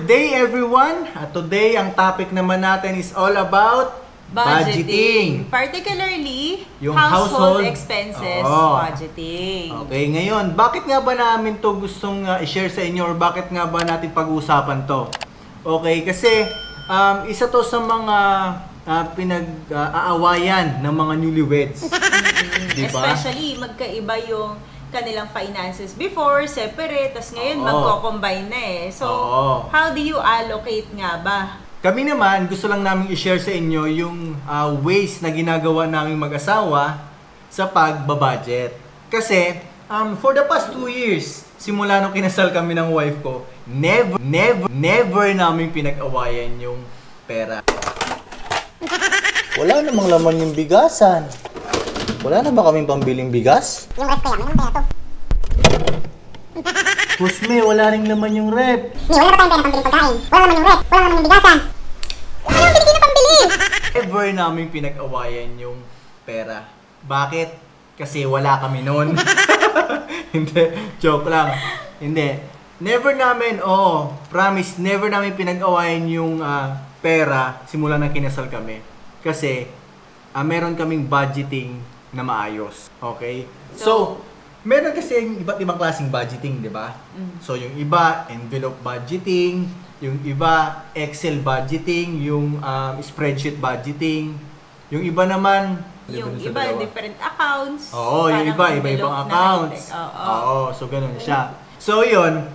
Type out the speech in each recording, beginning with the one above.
Good day everyone! At today ang topic naman natin is all about budgeting. Particularly, Yung household household expenses budgeting. Okay, ngayon, bakit nga ba namin to gustong i-share sa inyo or bakit nga ba natin pag-uusapan to? Okay, kasi isa to sa mga pinag-aawayan ng mga newlyweds. Diba? Especially, magkaiba yung kanilang finances before, separate, tas ngayon magko-combine na eh. So, how do you allocate nga ba? Kami naman, gusto lang namin i-share sa inyo yung ways na ginagawa naming mag-asawa sa pag-budget. Kasi, for the past 2 years, simula nung kinasal kami ng wife ko, never namin pinag-awayan yung pera. Wala namang laman yung bigasan. Wala na ba kaming pambiling bigas? Yung rep kaya, may naman kaya to. Kusme, wala ring laman yung rep. Wala na ba tayong pera pambiling pagkain? Wala naman yung rep, wala naman yung bigasan. Ano yung binigay na pambili? Never namin pinag-awayan yung pera. Bakit? Kasi wala kami noon. Hindi, joke lang. Hindi. Never namin, promise, never namin pinag-awayan yung pera simula nang kinasal kami. Kasi, meron kaming budgeting na maayos. Okay? So, meron kasi iba't ibang klaseng budgeting, di ba? So, yung iba, envelope budgeting, yung iba, Excel budgeting, yung spreadsheet budgeting, yung iba naman, yung iba, different accounts. Oo, yung iba, iba-ibang accounts. Oo, so ganun siya. So, yun,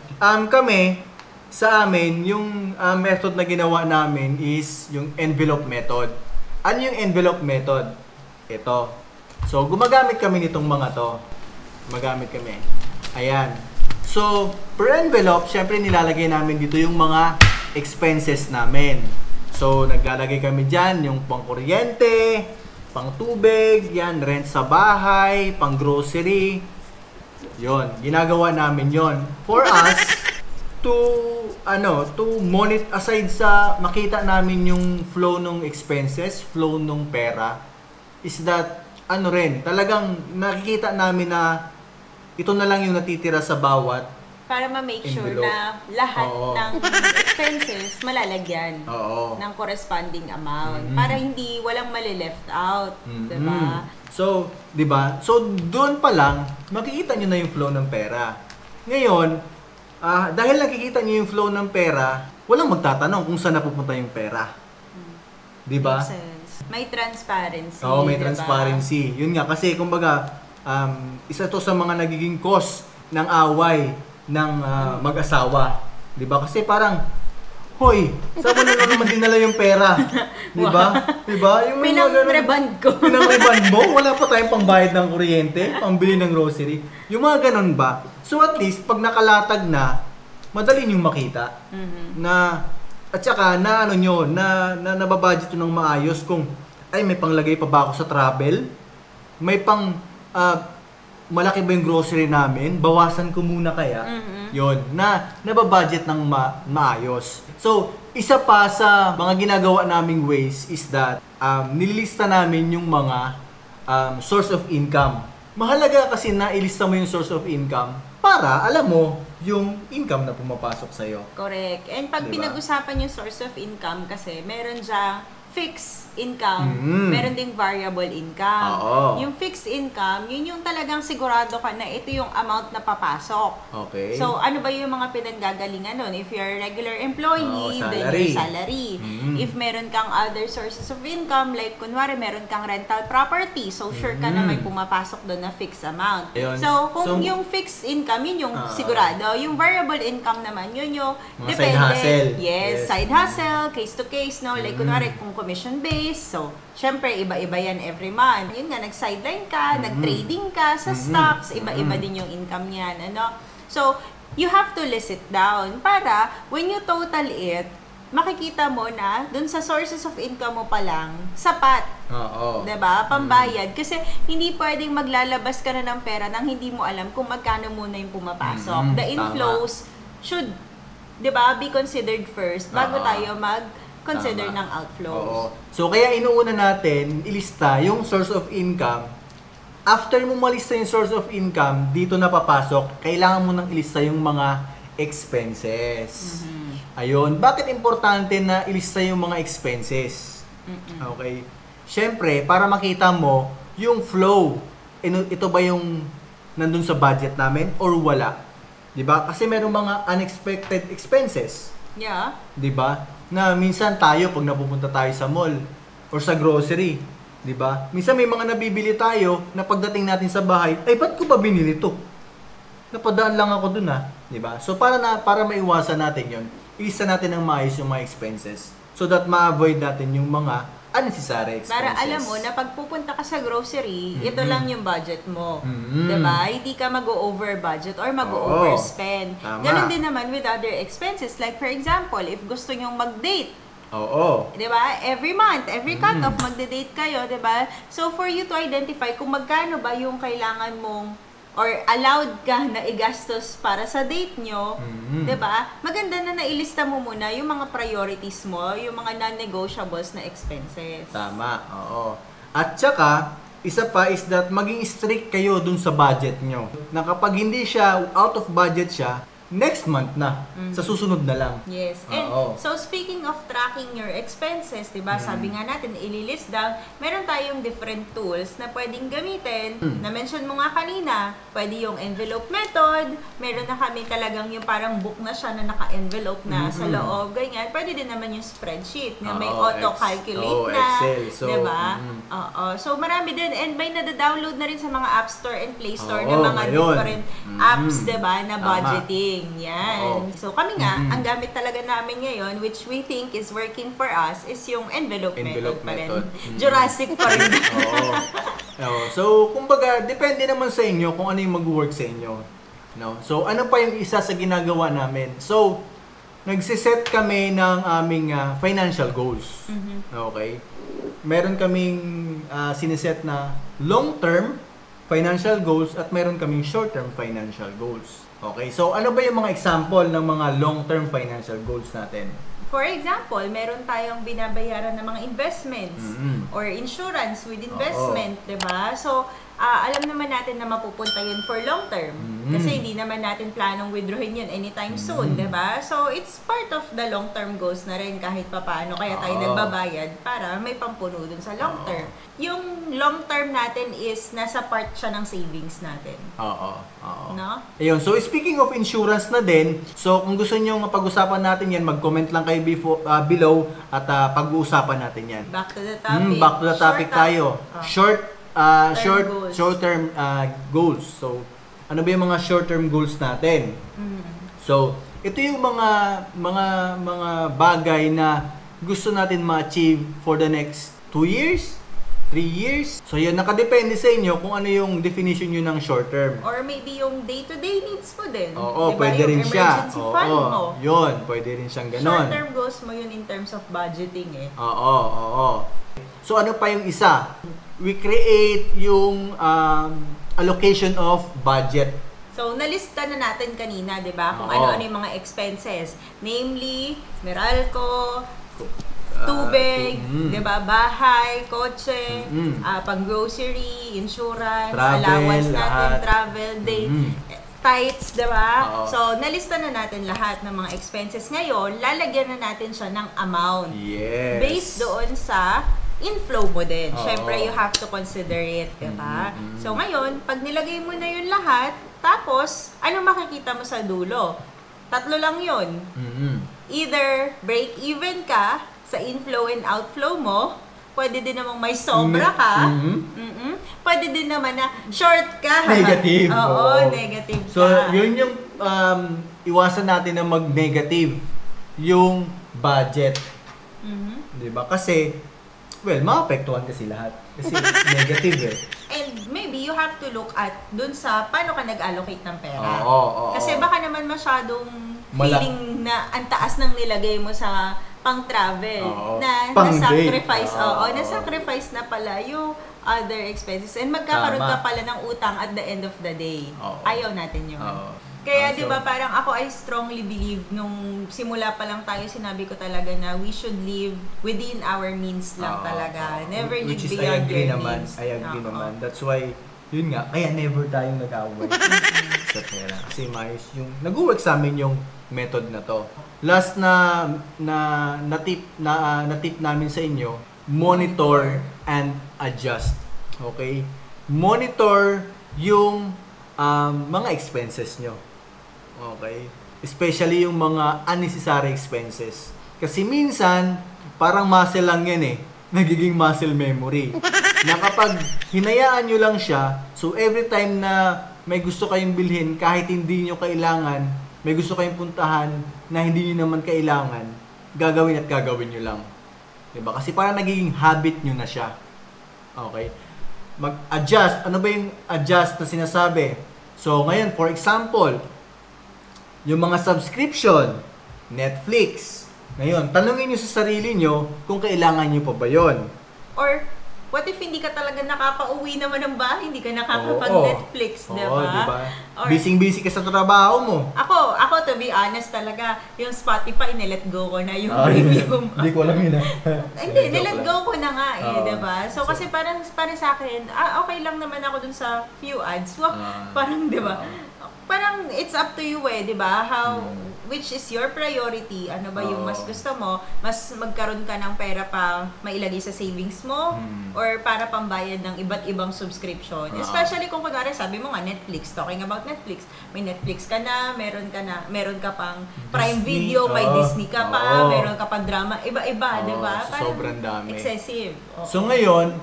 kami, sa amin, yung method na ginawa namin is yung envelope method. Ano yung envelope method? Ito. So, gumagamit kami nitong mga to. Gumagamit kami. Ayan. So, per envelope, syempre nilalagay namin dito yung mga expenses namin. So, naglalagay kami dyan yung pang kuryente, pang tubig, yan, rent sa bahay, pang grocery. Yon, ginagawa namin yon. For us, to monitor aside sa makita namin yung flow ng expenses, flow ng pera, is that talagang nakikita namin na ito na lang yung natitira sa bawat para ma-make sure envelope. na lahat ng expenses malalagyan ng corresponding amount para hindi walang mali-left out, 'di ba? So, 'di ba? So, doon pa lang makikita niyo na yung flow ng pera. Ngayon, dahil nakikita niyo yung flow ng pera, walang magtatanong kung saan napupunta yung pera. 'Di ba? May transparency. Oo, may transparency. Yun nga, kasi kumbaga, isa to sa mga nagiging cause ng away ng mag-asawa. Diba? Kasi parang, hoy, saan mo na naman dinala yung pera? Diba? Diba? Yung Pinang-reband ko. Pinang-reband mo? Wala pa tayong pangbayad ng kuryente, pambili ng grocery. Yung mga ganun ba? So at least, pag nakalatag na, madali niyong makita na at saka na nababudget ng maayos kung ay may panglagay pa ba ako sa travel? May pang malaki ba yung grocery namin? Bawasan ko muna kaya? Yon, na nababudget ng maayos. So, isa pa sa mga ginagawa naming ways is that nililista namin yung mga source of income. Mahalaga kasi na ilista mo yung source of income para alam mo yung income na pumapasok sa'yo. Correct. And pag pinag-usapan yung source of income kasi, meron diyang fixed income, meron ding variable income. Yung fixed income, yun yung talagang sigurado ka na ito yung amount na papasok. Okay. So, ano ba yung mga pinanggagalingan nun? If you're a regular employee, then your salary. If meron kang other sources of income, like kunwari meron kang rental property, so sure ka na may pumapasok doon na fixed amount. So, kung yung fixed income, yun yung sigurado. Yung variable income naman, yun yung depende. Side hustle. Yes, side hustle, case to case, no? Like kunwari, kung commission-based, so, syempre, iba-iba yan every month. Yun nga, nag-sideline ka, nag-trading ka sa stocks, iba-iba din yung income niyan, ano? So, you have to list it down para, when you total it, makikita mo na, dun sa sources of income mo pa lang, sapat. Diba? Pambayad. Kasi, hindi pwedeng maglalabas ka na ng pera nang hindi mo alam kung magkano muna yung pumapasok. The inflows should, diba, be considered first bago tayo consider ng outflows. So, kaya inuuna natin ilista yung source of income after mo malista yung source of income, dito na papasok, kailangan mo nang ilista yung mga expenses. Ayun, bakit importante na ilista yung mga expenses? Okay. Siyempre, para makita mo yung flow. Ito ba yung nandun sa budget namin or wala? 'Di ba? Kasi merong mga unexpected expenses. Yeah. 'Di ba? Na minsan tayo pag napupunta tayo sa mall or sa grocery, 'di ba? Minsan may mga nabibili tayo na pagdating natin sa bahay, ay ba't ko ba binili 'to? Napadaan lang ako dun 'di ba? So para maiwasan natin 'yon, ilista natin ng maayos yung mga expenses so that ma-avoid natin yung mga unnecessary expenses. Para alam mo na pag pupunta ka sa grocery, ito lang yung budget mo. Mm-hmm. 'Di ba? Hindi ka mag-over budget or mag-overspend. Tama. Ganon din naman with other expenses. Like for example, if gusto nyong mag-date, Oo. 'di ba? Every month, every cut-off magde-date kayo, 'di ba? So for you to identify kung magkano ba yung kailangan mong or allowed ka na igastos para sa date nyo, 'di ba? Maganda na nailista mo muna yung mga priorities mo, yung mga non-negotiables na expenses. Tama, oo. At saka, isa pa is that maging strict kayo dun sa budget nyo. Na kapag hindi siya, out of budget siya, next month na. Sa susunod na lang. Yes. And Oo. so speaking of tracking your expenses, 'di ba? Sabi nga natin ililist down, meron tayong different tools na pwedeng gamitin. Na-mention mo nga kanina, pwede yung envelope method, meron na kami talagang yung parang book na siya na naka-envelope na sa loob, ganyan. Pwede din naman yung spreadsheet na may auto-calculate na, Excel. So, 'di ba? Oo. So marami din and may nada-download na rin sa mga App Store and Play Store Oo, na mga ngayon. different apps, 'di ba, na Tama. budgeting. Yan. Oo. So kami nga, ang gamit talaga namin ngayon, which we think is working for us, is yung envelope method pa rin. Jurassic pa rin. Oo. Oo. So, kumbaga, depende naman sa inyo kung ano yung mag-work sa inyo. No? So, ano pa yung isa sa ginagawa namin? So, nagsiset kami ng aming financial goals. Okay? Meron kaming siniset na long-term financial goals at meron kaming short-term financial goals. Okay, so ano ba yung mga example ng mga long-term financial goals natin? For example, meron tayong binabayaran ng mga investments or insurance with investment, 'di ba? So, alam naman natin na mapupunta yun for long term. Kasi hindi naman natin planong withdrawin yun anytime soon, 'di ba? So, it's part of the long term goals na rin kahit papaano kaya tayo nagbabayad para may pampuno dun sa long term. Yung long term natin is nasa part siya ng savings natin. Oo. No? Ayun, so speaking of insurance na din, so kung gusto niyo mapag-usapan natin yan, mag-comment lang kayo below at pag-uusapan natin yan. Back to the topic. Back to the topic tayo. Goals. Short-term goals. So, ano ba yung mga short-term goals natin? So, ito yung mga bagay na gusto natin ma-achieve for the next 2 years, 3 years. So, yan, nakadepende sa inyo kung ano yung definition nyo ng short term. Or maybe yung day-to-day needs mo din. Oo, diba? pwede rin yung siya. emergency fund mo. Yun, pwede rin siyang ganon. Short-term goals mo yun in terms of budgeting eh. Oo. So, ano pa yung isa? We create yung allocation of budget. So, nalista na natin kanina, di ba? Kung Oo. ano-ano yung mga expenses. Namely, Meralco, tubig, 'di ba? Bahay, kotse, pang-grocery, insurance, Travel, allowance natin, lahat. travel, date, tithes, 'di ba? Oo. So, nalista na natin lahat ng mga expenses ngayon, lalagyan na natin siya ng amount. Yes. Based doon sa inflow mo din. Oo. Syempre, you have to consider it, 'di ba? So, ngayon, pag nilagay mo na 'yun lahat, tapos ano makikita mo sa dulo? Tatlo lang 'yun. Either break even ka sa inflow and outflow mo, pwede din namang may sobra ka, pwede din naman na short ka. Negative. Oo, negative ka. So, yun yung iwasan natin na mag-negative yung budget. Diba? Kasi, well, maapektuhan kasi lahat. Kasi negative eh. And maybe you have to look at dun sa paano ka nag-allocate ng pera. Oo. Kasi baka naman masyadong feeling na ang taas ng nilagay mo sa pang-travel. Oo. Na Pang-date. na-sacrifice. Na-sacrifice na pala yung other expenses. And magkakaroon Tama. ka pala ng utang at the end of the day. Oo. Ayaw natin yun. Oo. Kaya So, di ba parang ako I strongly believe nung simula pa lang tayo sinabi ko talaga na we should live within our means lang talaga. Never live which is, beyond I agree your naman. means. I agree Oo. naman. That's why, yun nga, kaya never tayong nag-away. sa pera. Kasi maayos yung nag-work sa amin yung method na to. Last na tip namin sa inyo, monitor and adjust. Okay? Monitor yung mga expenses nyo. Okay? Especially yung mga unnecessary expenses. Kasi minsan, parang muscle lang yan eh. Nagiging muscle memory. Na kapag hinayaan nyo lang siya, so every time na may gusto kayong bilhin, kahit hindi nyo kailangan, may gusto kayong puntahan na hindi nyo naman kailangan, gagawin at gagawin nyo lang. Diba? Kasi parang nagiging habit nyo na siya. Okay? Mag-adjust. Ano ba yung adjust na sinasabi? So, ngayon, for example, yung mga subscription, Netflix. Ngayon, tanungin nyo sa sarili nyo kung kailangan nyo pa ba yun. Or, what if hindi ka talaga nakaka-uwi naman ng bahay, hindi ka nakakapag-Netflix, diba? Diba? Busy-busy ka sa trabaho mo. Ako, to be honest talaga, yung Spotify, nilet go ko na yung premium. Hindi ko alam yun Hindi, nilet go ko na nga diba? So, kasi parang sa akin, okay lang naman ako dun sa few ads. Parang, diba? Parang it's up to you diba? Which is your priority? Ano ba yung mas gusto mo? Mas magkaroon ka ng pera pa mailagay sa savings mo? Or para pambayad ng iba't ibang subscription? Especially kung kunwari sabi mo nga Netflix, talking about Netflix, may Netflix ka na, meron ka pang Prime Video, may Disney ka pa, meron ka pang drama, iba-iba, diba? So sobrang dami. Excessive. So ngayon,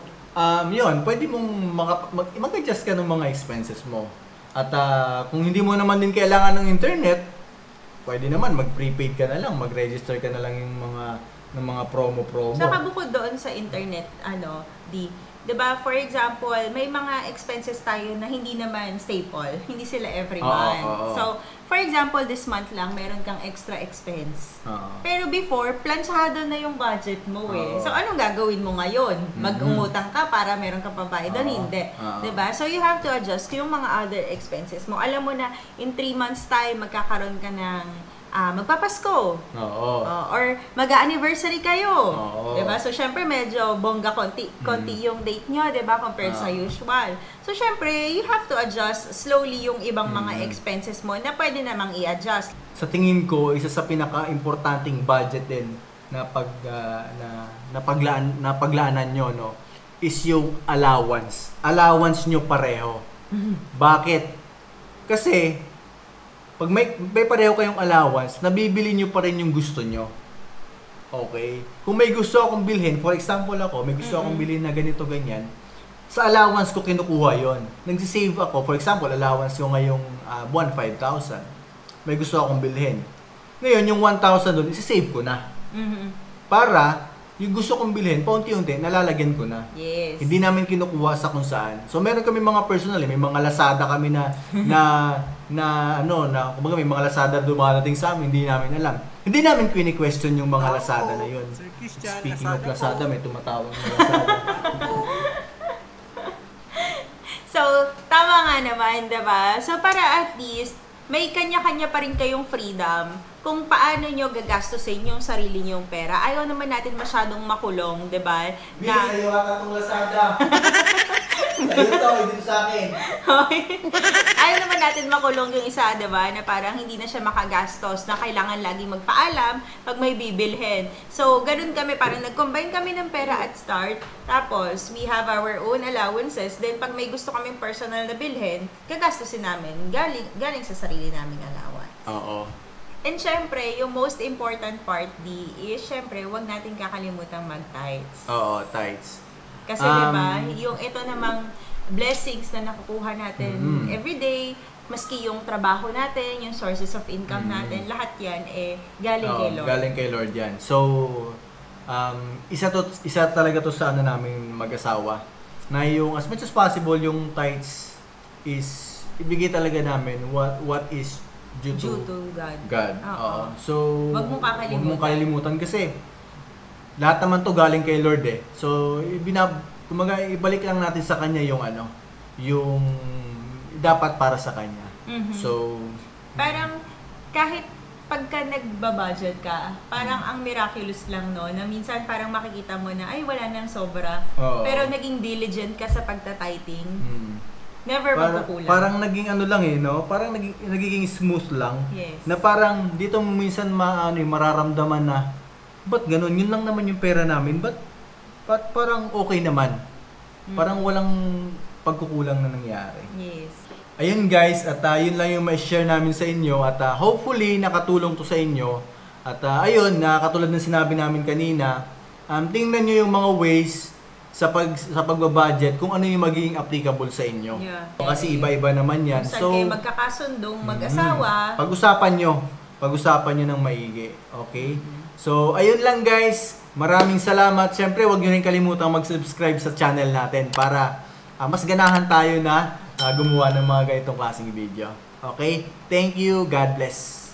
yun, pwede mong mag-adjust ka ng mga expenses mo. At kung hindi mo naman din kailangan ng internet, pwede naman mag-prepaid ka na lang, mag-register ka na lang yung mga promo. Saka bukod doon sa internet, diba, for example, may mga expenses tayo na hindi naman staple, hindi sila every month. So, for example, this month lang, meron kang extra expense. Pero before, planchado na yung budget mo So, anong gagawin mo ngayon? Mag-umutang ka para meron kang pambayad doon? Hindi. Diba? So, you have to adjust yung mga other expenses mo. Alam mo na, in 3 months time, magkakaroon ka ng magpapasko. Or mag-anniversary kayo. Diba? So, syempre, medyo bongga konti yung date nyo, diba? Compared sa usual. So, syempre, you have to adjust slowly yung ibang mga expenses mo na pwede namang i-adjust. Sa tingin ko, isa sa pinaka-importanting budget din na paglaanan nyo, no, is yung allowance. Allowance nyo pareho. Bakit? Kasi, pag may pareho kayong allowance, nabibili nyo pa rin yung gusto nyo. Okay? Kung may gusto akong bilhin, for example ako, may gusto akong bilhin na ganito, ganyan, sa allowance ko kinukuha yon. Nagsisave ako, for example, allowance ko ngayong buwan, 5,000. May gusto akong bilhin. Ngayon, yung 1,000 doon, isi-save ko na. Para, yung gusto kong bilhin, paunti-unti, nalalagyan ko na. Yes. Hindi namin kinukuha sa kung saan. So, meron kami mga personal, may mga Lazada kami kumbaga may mga Lazada dumarating sa amin, hindi namin alam. Hindi namin question yung mga Lazada na yun. Speaking of Lazada, may tumatawag na Lazada. So, tama nga naman, diba? So, para at least, may kanya-kanya pa rin kayong freedom kung paano nyo gagastusin yung sarili nyong pera. Ayaw naman natin masyadong makulong, diba? Bill, sa'yo ka itong Lazada. Sa'yo to, hindi sa akin. Ayaw naman natin makulong yung isa, diba? Na parang hindi na siya makagastos, na kailangan laging magpaalam pag may bibilhin. So, ganun kami, parang nag-combine kami ng pera at start. Tapos, we have our own allowances. Then, pag may gusto kaming personal na bilhin, gagastusin namin galing sa sarili naming allowance. And syempre, yung most important part is, syempre, huwag natin kakalimutan mag-tithes. Tithes. Kasi diba, yung ito namang blessings na nakukuha natin everyday, maski yung trabaho natin, yung sources of income natin, lahat yan galing kay Lord. Galing kay Lord yan. So, isa talaga to sa namin mag-asawa, na yung as much as possible, yung tithes is ibigay talaga namin what is due to God. So, wag mong kakalimutan kasi lahat naman to galing kay Lord So, ibalik lang natin sa Kanya yung yung dapat para sa Kanya. So, parang kahit pagka nagbabudget ka, parang ang miraculous lang na minsan parang makikita mo na ay wala nang sobra. Pero naging diligent ka sa pagta-tithing. Never magkukulang. Parang naging ano lang no? Parang nagiging smooth lang. Yes. Na parang dito mo minsan mararamdaman na, ba't ganun? Yun lang naman yung pera namin. Ba't parang okay naman? Parang walang pagkukulang na nangyari. Yes. Ayun guys, at yun lang yung ma-share namin sa inyo at hopefully nakatulong to sa inyo. At ayun, katulad ng sinabi namin kanina, tingnan nyo yung mga ways sa pagbabudget kung ano yung magiging applicable sa inyo. Yeah. Kasi iba-iba naman yan. Kung saan kayo magkakasundong mag-asawa. Pag-usapan nyo ng maigi. Okay? So, ayun lang guys. Maraming salamat. Siyempre, huwag nyo rin kalimutang mag-subscribe sa channel natin para mas ganahan tayo na gumawa ng mga ganitong klaseng video. Okay? Thank you. God bless.